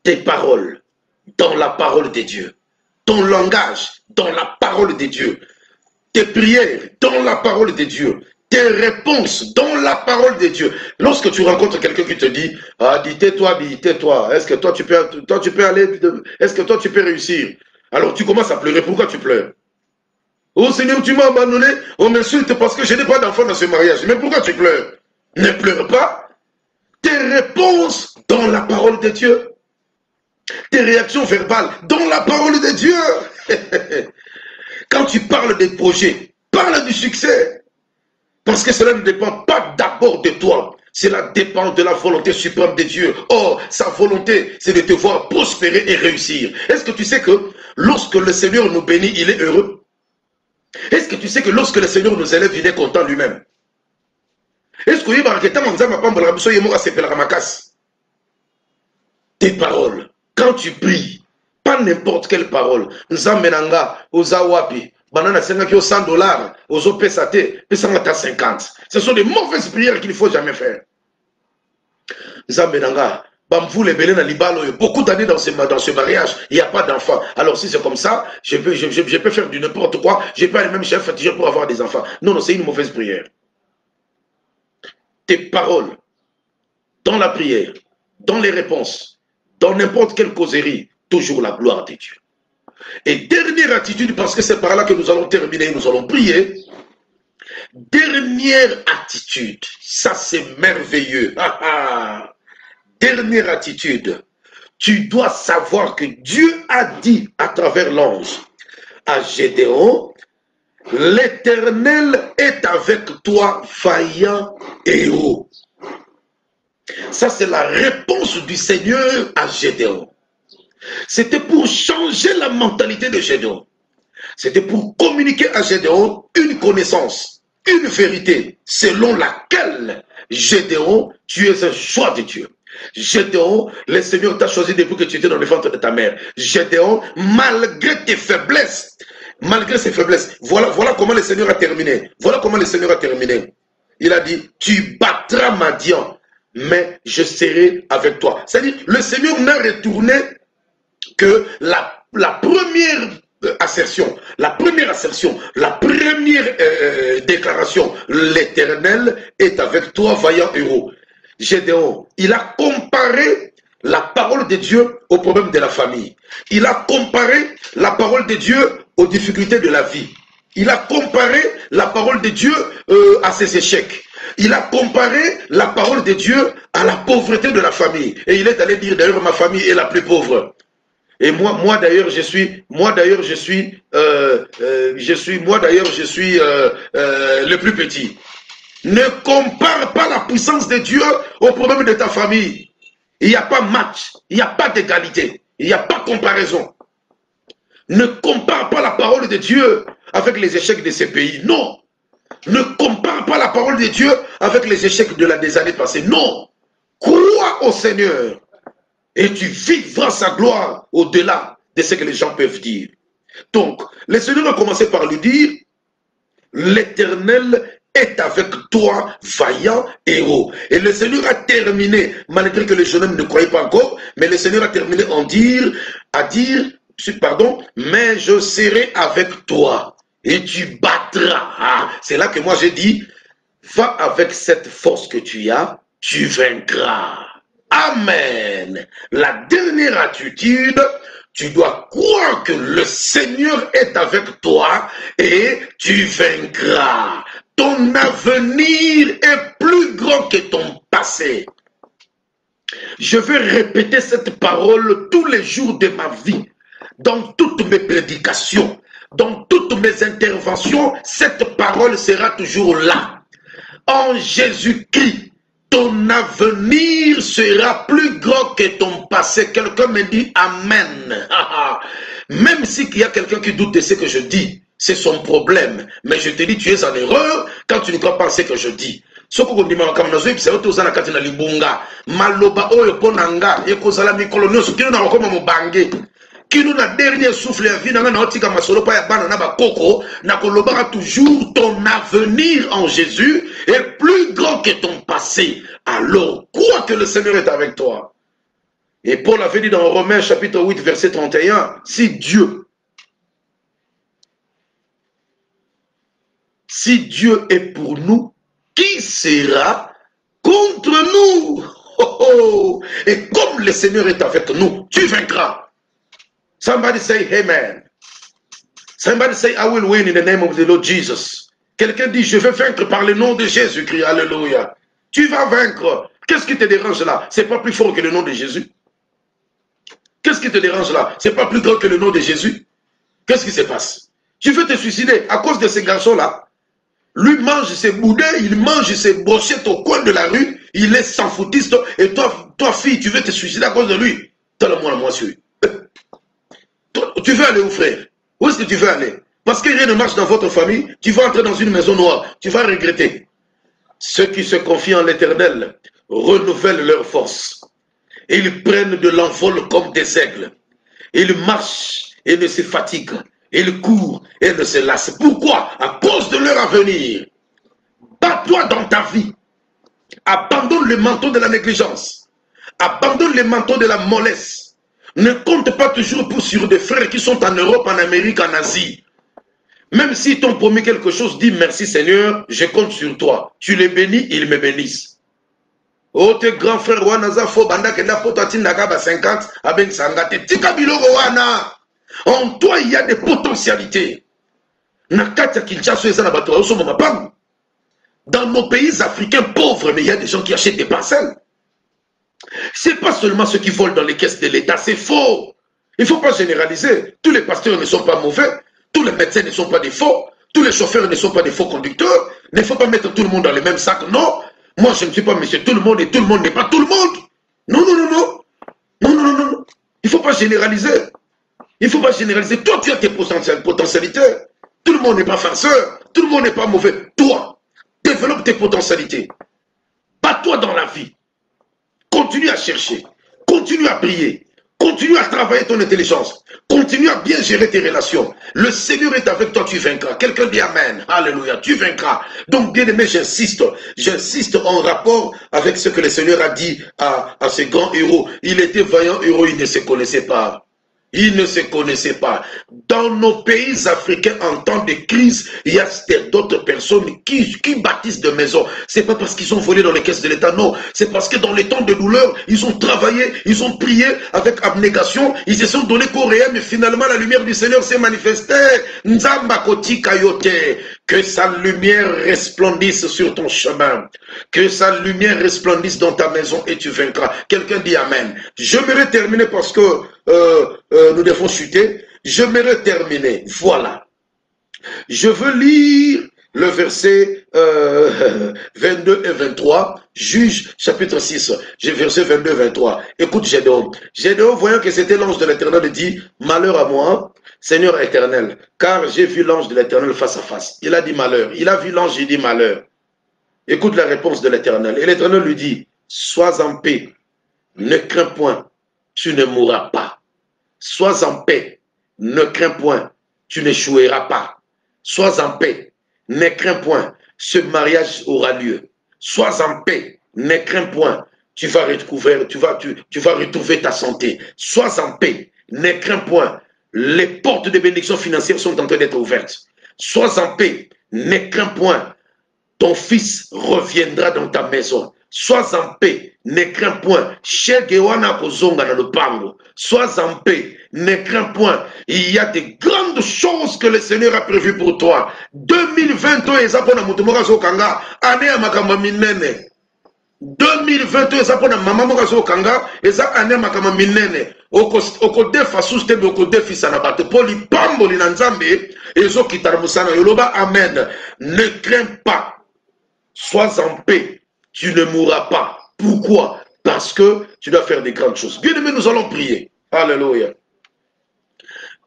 tes paroles dans la parole de Dieu, ton langage dans la parole de Dieu, tes prières dans la parole de Dieu, tes réponses dans la parole de Dieu. Lorsque tu rencontres quelqu'un qui te dit, ah, tais-toi, est-ce que toi tu peux aller, est-ce que toi tu peux réussir? Alors tu commences à pleurer. Pourquoi tu pleures? Oh Seigneur, tu m'as abandonné, on m'insulte parce que je n'ai pas d'enfant dans ce mariage. Mais pourquoi tu pleures? Ne pleure pas. Tes réponses dans la parole de Dieu. Tes réactions verbales dans la parole de Dieu. Quand tu parles des projets, parle du succès. Parce que cela ne dépend pas d'abord de toi. Cela dépend de la volonté suprême de Dieu. Or, sa volonté, c'est de te voir prospérer et réussir. Est-ce que tu sais que lorsque le Seigneur nous bénit, il est heureux? Est-ce que tu sais que lorsque le Seigneur nous élève, il est content lui-même? Est-ce que tes paroles, quand tu pries, pas n'importe quelle parole, Nzamenanga, Ozawapi, Banana Sengaki au $100, Ozo Pesate, Pesangata 50. Ce sont des mauvaises prières qu'il ne faut jamais faire. Nzamenanga, Bamfou les Belén à Libalo, beaucoup d'années dans ce mariage, il n'y a pas d'enfants. Alors si c'est comme ça, je peux faire du n'importe quoi, je peux aller même chez un féticheur pour avoir des enfants. Non, non, c'est une mauvaise prière. Tes paroles, dans la prière, dans les réponses, dans n'importe quelle causerie, toujours la gloire de Dieu. Et dernière attitude, parce que c'est par là que nous allons terminer, nous allons prier. Dernière attitude, ça c'est merveilleux. Dernière attitude, tu dois savoir que Dieu a dit à travers l'ange à Gédéon, l'Éternel est avec toi, vaillant et haut. Ça, c'est la réponse du Seigneur à Gédéon. C'était pour changer la mentalité de Gédéon. C'était pour communiquer à Gédéon une connaissance, une vérité, selon laquelle Gédéon, tu es un choix de Dieu. Gédéon, le Seigneur t'a choisi depuis que tu étais dans le ventre de ta mère. Gédéon, malgré tes faiblesses, malgré ses faiblesses, voilà comment le Seigneur a terminé. Voilà comment le Seigneur a terminé. Il a dit, tu battras Madian. mais je serai avec toi. C'est-à-dire, le Seigneur n'a retourné que la première assertion, la première déclaration, l'Éternel est avec toi, vaillant héros. Gédéon, il a comparé la parole de Dieu au problème de la famille. Il a comparé la parole de Dieu aux difficultés de la vie. Il a comparé la parole de Dieu à ses échecs. Il a comparé la parole de Dieu à la pauvreté de la famille. Et il est allé dire, d'ailleurs, ma famille est la plus pauvre. Et moi d'ailleurs, je suis le plus petit. Ne compare pas la puissance de Dieu au problème de ta famille. Il n'y a pas match, il n'y a pas d'égalité, il n'y a pas comparaison. Ne compare pas la parole de Dieu avec les échecs de ces pays. Non. Ne compare pas la parole de Dieu avec les échecs des années passées. Non. Crois au Seigneur et tu vivras sa gloire au-delà de ce que les gens peuvent dire. Donc, le Seigneur a commencé par lui dire, l'Éternel est avec toi, vaillant héros. Et le Seigneur a terminé, malgré que les jeunes hommes ne croyaient pas encore, mais le Seigneur a terminé à dire, mais je serai avec toi et tu battras. Ah, c'est là que moi j'ai dit, va avec cette force que tu as, tu vaincras. Amen. La dernière attitude, tu dois croire que le Seigneur est avec toi et tu vaincras. Ton avenir est plus grand que ton passé. Je vais répéter cette parole tous les jours de ma vie. Dans toutes mes prédications, dans toutes mes interventions, cette parole sera toujours là. En Jésus-Christ, ton avenir sera plus grand que ton passé. Quelqu'un me dit Amen. Même s'il y a quelqu'un qui doute de ce que je dis, c'est son problème. Mais je te dis, tu es en erreur quand tu ne crois pas à ce que je dis. Ce que dit maloba oyo ponanga ekozala mikolo nyonso kino na kokoma mobange kino na dernier souffle ya vie nanga na otika masolo pa ya bana na bakoko na kolobaka toujours ton avenir en Jésus est plus grand que ton passé. Alors crois que le Seigneur est avec toi. Et Paul avait dit dans Romains chapitre 8 verset 31, si Dieu est pour nous, qui sera contre nous? Et comme le Seigneur est avec nous, tu vaincras. Somebody say amen. Somebody say I will win in the name of the Lord Jesus. Quelqu'un dit je vais vaincre par le nom de Jésus-Christ. Alléluia. Tu vas vaincre. Qu'est-ce qui te dérange là? C'est pas plus fort que le nom de Jésus. Qu'est-ce qui te dérange là? C'est pas plus grand que le nom de Jésus. Qu'est-ce qui se passe? Tu veux te suicider à cause de ces garçons-là. Lui mange ses boudins, il mange ses brochettes au coin de la rue, il est sans foutiste, et toi fille, tu veux te suicider à cause de lui. Donne-moi la moitié. Tu veux aller où, frère? Où est-ce que tu veux aller? Parce que rien ne marche dans votre famille, tu vas entrer dans une maison noire, tu vas regretter. Ceux qui se confient en l'Éternel renouvellent leur force. Ils prennent de l'envol comme des aigles. Ils marchent et ne se fatiguent. Ils courent et ne se lassent. Pourquoi? À cause de leur avenir. Bats-toi dans ta vie. Abandonne le manteau de la négligence. Abandonne le manteau de la mollesse. Ne compte pas toujours sur des frères qui sont en Europe, en Amérique, en Asie. Même s'ils t'ont promis quelque chose, dis merci Seigneur, je compte sur toi. Tu les bénis, ils me bénissent. Oh, tes grands frères, Wanaza, Fo, Banda, Kenda, Potatin, Nagaba, 50, Aben, Sangate, Tika, Bilogo, Wana. En toi, il y a des potentialités. Dans nos pays africains pauvres, mais il y a des gens qui achètent des parcelles. Ce n'est pas seulement ceux qui volent dans les caisses de l'État, c'est faux. Il ne faut pas généraliser. Tous les pasteurs ne sont pas mauvais, tous les médecins ne sont pas des faux, tous les chauffeurs ne sont pas des faux conducteurs. Il ne faut pas mettre tout le monde dans le même sac, non. Moi, je ne suis pas monsieur tout le monde et tout le monde n'est pas tout le monde. Non, non, non, non. Non, non, non, non. Il ne faut pas généraliser. Il ne faut pas généraliser. Toi, tu as tes potentialités. Tout le monde n'est pas farceur. Tout le monde n'est pas mauvais. Toi, développe tes potentialités. Bats-toi dans la vie. Continue à chercher. Continue à prier. Continue à travailler ton intelligence. Continue à bien gérer tes relations. Le Seigneur est avec toi, tu vaincras. Quelqu'un dit Amen. Alléluia, tu vaincras. Donc, bien aimé, j'insiste en rapport avec ce que le Seigneur a dit à ce grand héros. Il était vaillant héros, il ne se connaissait pas. Ils ne se connaissaient pas. Dans nos pays africains, en temps de crise, il y a d'autres personnes qui bâtissent de maisons. C'est pas parce qu'ils ont volé dans les caisses de l'État, non. C'est parce que dans les temps de douleur, ils ont travaillé, ils ont prié avec abnégation, ils se sont donné corps et âme, mais finalement la lumière du Seigneur s'est manifestée. Nzambakoti Kayote. Que sa lumière resplendisse sur ton chemin. Que sa lumière resplendisse dans ta maison et tu vaincras. Quelqu'un dit Amen. J'aimerais terminer parce que nous devons chuter. J'aimerais terminer. Voilà. Je veux lire le verset 22 et 23. Juge chapitre 6. Verset 22 et 23. Écoute Gédéon. Gédéon, voyant que c'était l'ange de l'Éternel, dit, malheur à moi, Seigneur éternel, car j'ai vu l'ange de l'Éternel face à face. Il a dit malheur. Il a vu l'ange, il dit malheur. Écoute la réponse de l'Éternel. Et l'Éternel lui dit, sois en paix, ne crains point, tu ne mourras pas. Sois en paix, ne crains point, tu n'échoueras pas. Sois en paix, ne crains point, ce mariage aura lieu. Sois en paix, ne crains point, tu vas retrouver ta santé. Sois en paix, ne crains point, les portes de bénédiction financière sont en train d'être ouvertes. Sois en paix, ne crains point, ton fils reviendra dans ta maison. Sois en paix, ne crains point. Sois en paix, ne crains point. Il y a de grandes choses que le Seigneur a prévues pour toi. 2022, année à makamba minene. 2022 eza pona mama moko azokanga eza ane makama minene okodefa susu te okodefisa na bato mpo lipamboli na nzambe ezokita na mosala yoloba amen. Ne crains pas, sois en paix, tu ne mourras pas. Pourquoi? Parce que tu dois faire des grandes choses. Bien aimé, nous allons prier. Alléluia.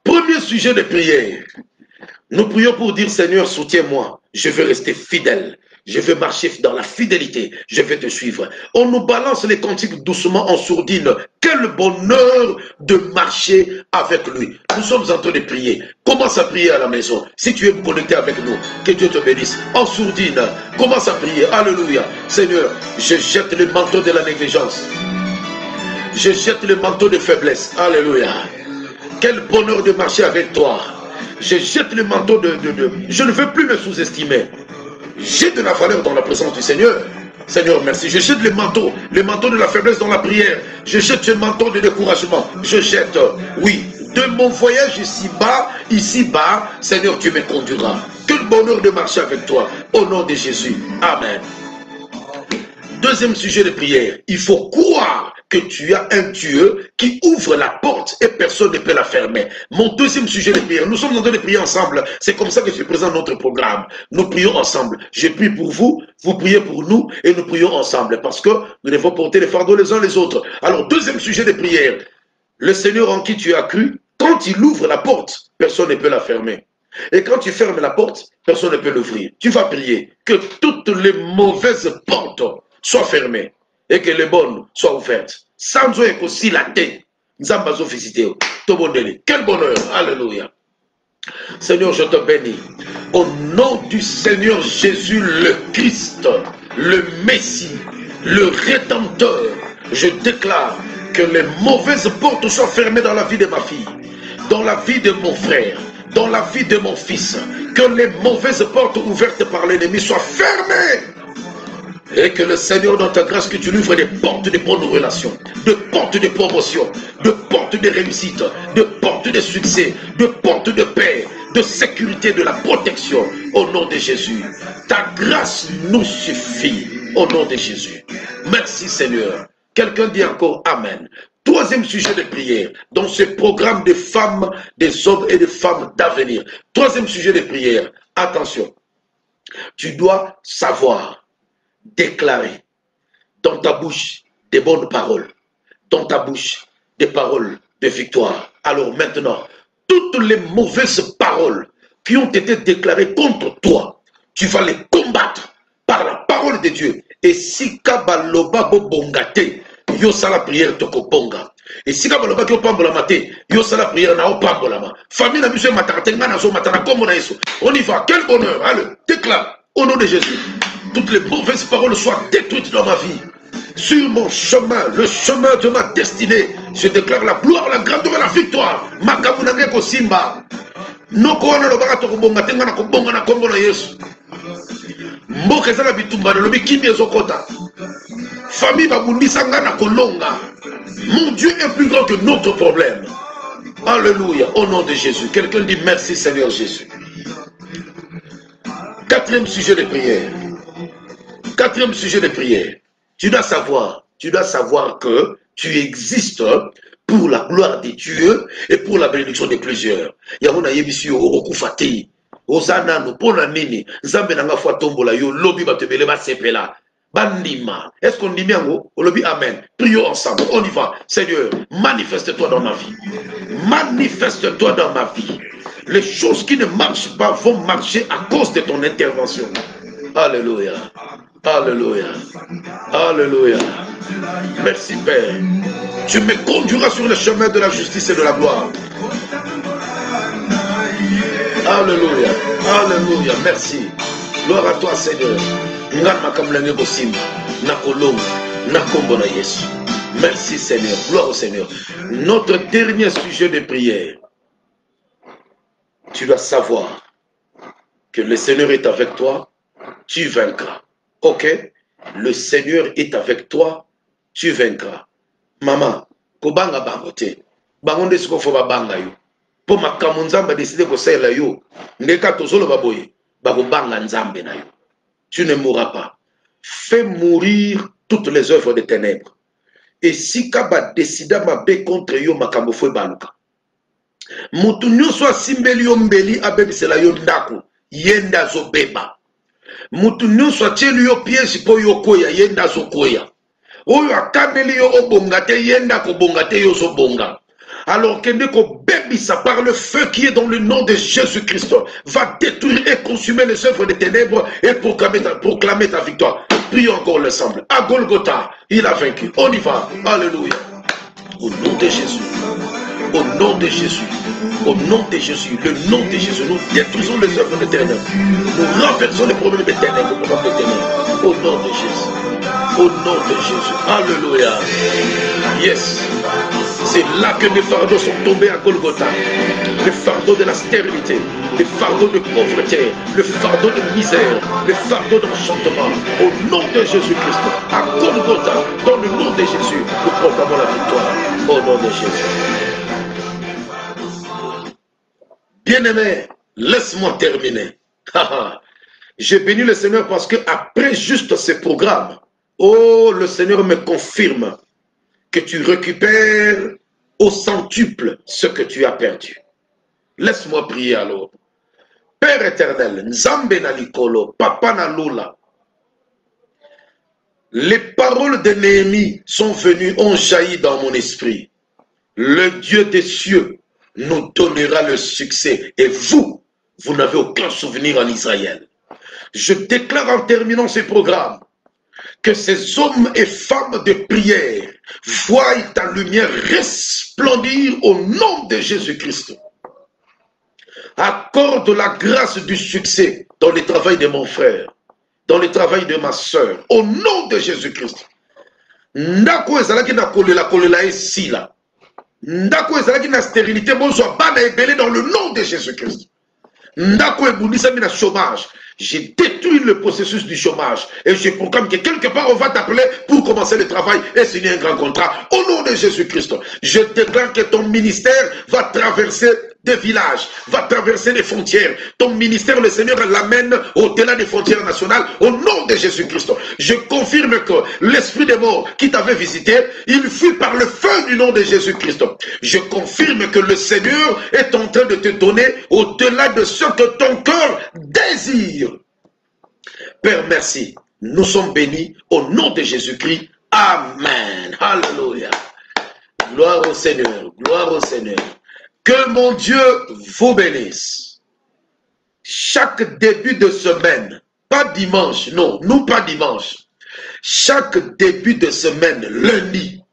Premier sujet de prière. Nous prions pour dire, Seigneur, soutiens-moi. Je veux rester fidèle. Je veux marcher dans la fidélité. Je vais te suivre. On nous balance les cantiques doucement en sourdine. Quel bonheur de marcher avec lui. Nous sommes en train de prier. Commence à prier à la maison. Si tu es connecté avec nous, que Dieu te bénisse. En sourdine, commence à prier. Alléluia. Seigneur, je jette le manteau de la négligence. Je jette le manteau de faiblesse. Alléluia. Quel bonheur de marcher avec toi. Je jette le manteau Je ne veux plus me sous-estimer. J'ai de la valeur dans la présence du Seigneur. Seigneur, merci. Je jette le manteau de la faiblesse dans la prière. Je jette ce manteau de découragement. Je jette, oui, de mon voyage ici-bas, Seigneur, tu me conduiras. Quel bonheur de marcher avec toi. Au nom de Jésus. Amen. Deuxième sujet de prière. Il faut croire que tu as un Dieu qui ouvre la porte et personne ne peut la fermer. Mon deuxième sujet de prière. Nous sommes en train de prier ensemble. C'est comme ça que je présente notre programme. Nous prions ensemble. Je prie pour vous, vous priez pour nous et nous prions ensemble parce que nous devons porter les fardeaux les uns les autres. Alors, deuxième sujet de prière. Le Seigneur en qui tu as cru, quand il ouvre la porte, personne ne peut la fermer. Et quand tu fermes la porte, personne ne peut l'ouvrir. Tu vas prier que toutes les mauvaises portes soient fermées et que les bonnes soient ouvertes. Sans aussi la tête. Quel bonheur. Alléluia. Seigneur, je te bénis. Au nom du Seigneur Jésus, le Christ, le Messie, le Rédempteur, je déclare que les mauvaises portes soient fermées dans la vie de ma fille, dans la vie de mon frère, dans la vie de mon fils. Que les mauvaises portes ouvertes par l'ennemi soient fermées. Et que le Seigneur, dans ta grâce, que tu lui ouvres des portes de bonnes relations, de portes de promotion, de portes de réussite, de portes de succès, de portes de paix, de sécurité, de la protection. Au nom de Jésus. Ta grâce nous suffit. Au nom de Jésus. Merci Seigneur. Quelqu'un dit encore Amen. Troisième sujet de prière dans ce programme de femmes, des hommes et de femmes d'avenir. Troisième sujet de prière. Attention. Tu dois savoir déclarer dans ta bouche des bonnes paroles, dans ta bouche des paroles de victoire. Alors maintenant, toutes les mauvaises paroles qui ont été déclarées contre toi, tu vas les combattre par la parole de Dieu. Et si Kabaloba Bongate, Yosala prière Tokobonga. Et si vous avez pambola maté, yo sala prière na pambola ma. Famille na biso mataratenga na zo matana comme na yeso. On y va, quel bonheur. Allez, déclare au nom de Jésus. Toutes les mauvaises paroles soient détruites dans ma vie. Sur mon chemin, le chemin de ma destinée, je déclare la gloire, la grandeur et la victoire. Makamuna ko simba. Noko wana lo baka to kubonga tenga na kubonga na kombo na Yesu. Mboka ezala bitumba lobi kimi ezokota. Famille babundisa nga na kolonga. Mon Dieu est plus grand que notre problème. Alléluia, au nom de Jésus. Quelqu'un dit merci Seigneur Jésus. Quatrième sujet de prière. Quatrième sujet de prière. Tu dois savoir que tu existes pour la gloire de Dieu et pour la bénédiction de plusieurs. Yamona yebisi yo okufati. Osana no pona nini. Nzambe nanga fwa tombola yo lobi batebele ba sepela. Bandima. Est-ce qu'on dit bien au lobby amen? Prions ensemble. On y va. Seigneur, manifeste-toi dans ma vie. Manifeste-toi dans ma vie. Les choses qui ne marchent pas vont marcher à cause de ton intervention. Alléluia. Alléluia. Alléluia. Merci Père. Tu me conduiras sur le chemin de la justice et de la gloire. Alléluia. Alléluia. Merci. Gloire à toi Seigneur. Merci Seigneur, gloire au Seigneur. Notre dernier sujet de prière, tu dois savoir que le Seigneur est avec toi, tu vaincras. Ok? Le Seigneur est avec toi, tu vaincras. Maman, kobanga bangote, bangonde siko foba banga yo. Po makamunzamba décider ko sela yo, ngeka tozolo baboye, bakobanga nzambe na yo. Tu ne mourras pas. Fais mourir toutes les œuvres des ténèbres. Et si Kaba décida mabe contre yo makambo fwe baluka. Mutu nyonso simbeli yo mbeli abebisela yo ndako, yenda zo beba. Mutu nyonso tielu yo piège po yo koya, yenda zo koya. Oyo akaneli yo obongate, yenda ko bongate yo zo bonga. Alors que bébissa par le feu qui est dans le nom de Jésus-Christ va détruire et consumer les œuvres des ténèbres et proclamer ta victoire. Prions encore ensemble. À Golgotha, il a vaincu. On y va. Alléluia. Au nom de Jésus. Au nom de Jésus. Au nom de Jésus. Le nom de Jésus. Nous détruisons les œuvres des ténèbres. Nous renversons les problèmes des ténèbres. Au nom de Jésus. Au nom de Jésus. Alléluia. Yes. C'est là que les fardeaux sont tombés à Golgotha. Le fardeau de la stérilité, le fardeau de pauvreté, le fardeau de misère, le fardeau d'enchantement. Au nom de Jésus-Christ, à Golgotha, dans le nom de Jésus, nous proclamons la victoire. Au nom de Jésus. Bien-aimé, laisse-moi terminer. J'ai béni le Seigneur parce que après juste ce programme, oh, le Seigneur me confirme que tu récupères au centuple ce que tu as perdu. Laisse-moi prier alors. Père éternel, Nzambe na likolo, Papa na lula. Les paroles de Néhémie sont venues, ont jailli dans mon esprit. Le Dieu des cieux nous donnera le succès. Et vous, vous n'avez aucun souvenir en Israël. Je déclare en terminant ce programme que ces hommes et femmes de prière voient ta lumière resplendir au nom de Jésus-Christ. Accorde la grâce du succès dans le travail de mon frère, dans le travail de ma soeur, au nom de Jésus-Christ. Ndako ezalaki na kolela esila. Ndako ezalaki na stérilité bonsoir bana ebele dans le nom de Jésus-Christ. Ndako ebundisami na chômage. J'ai détruit le processus du chômage et je proclame que quelque part on va t'appeler pour commencer le travail et signer un grand contrat. Au nom de Jésus-Christ, je déclare que ton ministère va traverser des villages, va traverser des frontières. Ton ministère, le Seigneur l'amène au-delà des frontières nationales. Au nom de Jésus-Christ, je confirme que l'esprit des morts qui t'avait visité, il fut par le feu du nom de Jésus-Christ. Je confirme que le Seigneur est en train de te donner au-delà de ce que ton cœur désire. Père, merci. Nous sommes bénis au nom de Jésus-Christ. Amen. Alléluia. Gloire au Seigneur. Gloire au Seigneur. Que mon Dieu vous bénisse. Chaque début de semaine, pas dimanche, non, nous pas dimanche. Chaque début de semaine, lundi,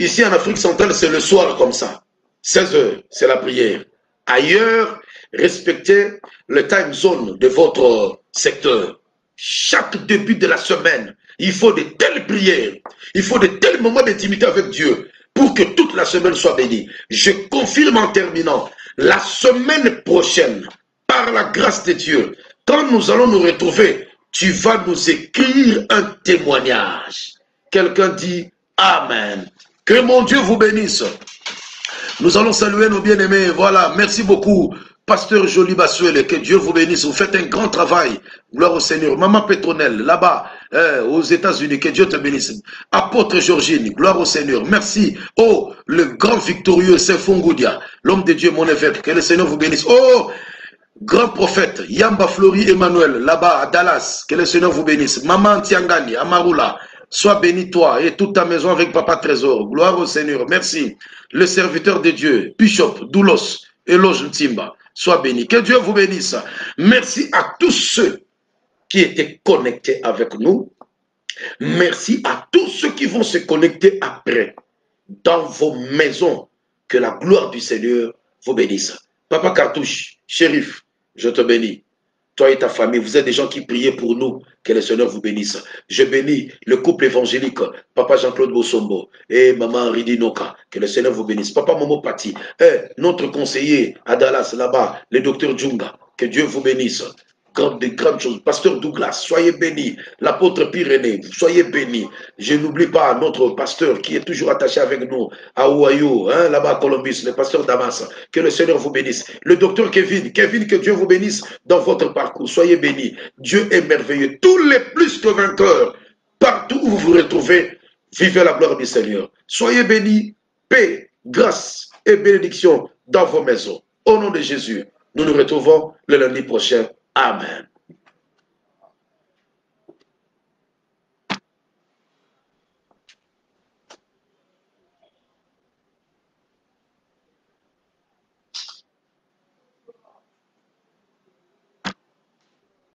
Ici en Afrique centrale, c'est le soir comme ça. 16 heures, c'est la prière. Ailleurs, respectez le time zone de votre secteur. Chaque début de la semaine, il faut de telles prières, il faut de tels moments d'intimité avec Dieu pour que toute la semaine soit bénie. Je confirme en terminant, la semaine prochaine, par la grâce de Dieu, quand nous allons nous retrouver, tu vas nous écrire un témoignage. Quelqu'un dit Amen. Que mon Dieu vous bénisse. Nous allons saluer nos bien-aimés. Voilà, merci beaucoup, Pasteur Joly Bassuel. Que Dieu vous bénisse. Vous faites un grand travail. Gloire au Seigneur. Maman Pétronelle, là-bas, aux États-Unis, que Dieu te bénisse. Apôtre Georgine, gloire au Seigneur. Merci. Oh, le grand victorieux Saint Fongoudia, l'homme de Dieu, mon évêque. Que le Seigneur vous bénisse. Oh, grand prophète, Yamba Flori Emmanuel, là-bas à Dallas. Que le Seigneur vous bénisse. Maman Tiangani, Amarula. Sois béni toi et toute ta maison avec Papa Trésor. Gloire au Seigneur. Merci. Le serviteur de Dieu, Bishop Doulos, Eloge Ntimba. Sois béni. Que Dieu vous bénisse. Merci à tous ceux qui étaient connectés avec nous. Merci à tous ceux qui vont se connecter après dans vos maisons. Que la gloire du Seigneur vous bénisse. Papa Cartouche, shérif, je te bénis. Toi et ta famille, vous êtes des gens qui priaient pour nous. Que le Seigneur vous bénisse. Je bénis le couple évangélique, Papa Jean-Claude Bossombo et Maman Ridi Noka. Que le Seigneur vous bénisse. Papa Momo Pati, notre conseiller à Dallas, là-bas, le docteur Djunga. Que Dieu vous bénisse. De grandes choses. Pasteur Douglas, soyez béni. L'apôtre Pyrénées, soyez béni. Je n'oublie pas notre pasteur qui est toujours attaché avec nous à Ohio, hein, là-bas à Columbus, le pasteur Damas. Que le Seigneur vous bénisse. Le docteur Kevin, que Dieu vous bénisse dans votre parcours. Soyez béni. Dieu est merveilleux. Tous les plus que vainqueurs, partout où vous vous retrouvez, vivez la gloire du Seigneur. Soyez bénis. Paix, grâce et bénédiction dans vos maisons. Au nom de Jésus, nous nous retrouvons le lundi prochain. Amen.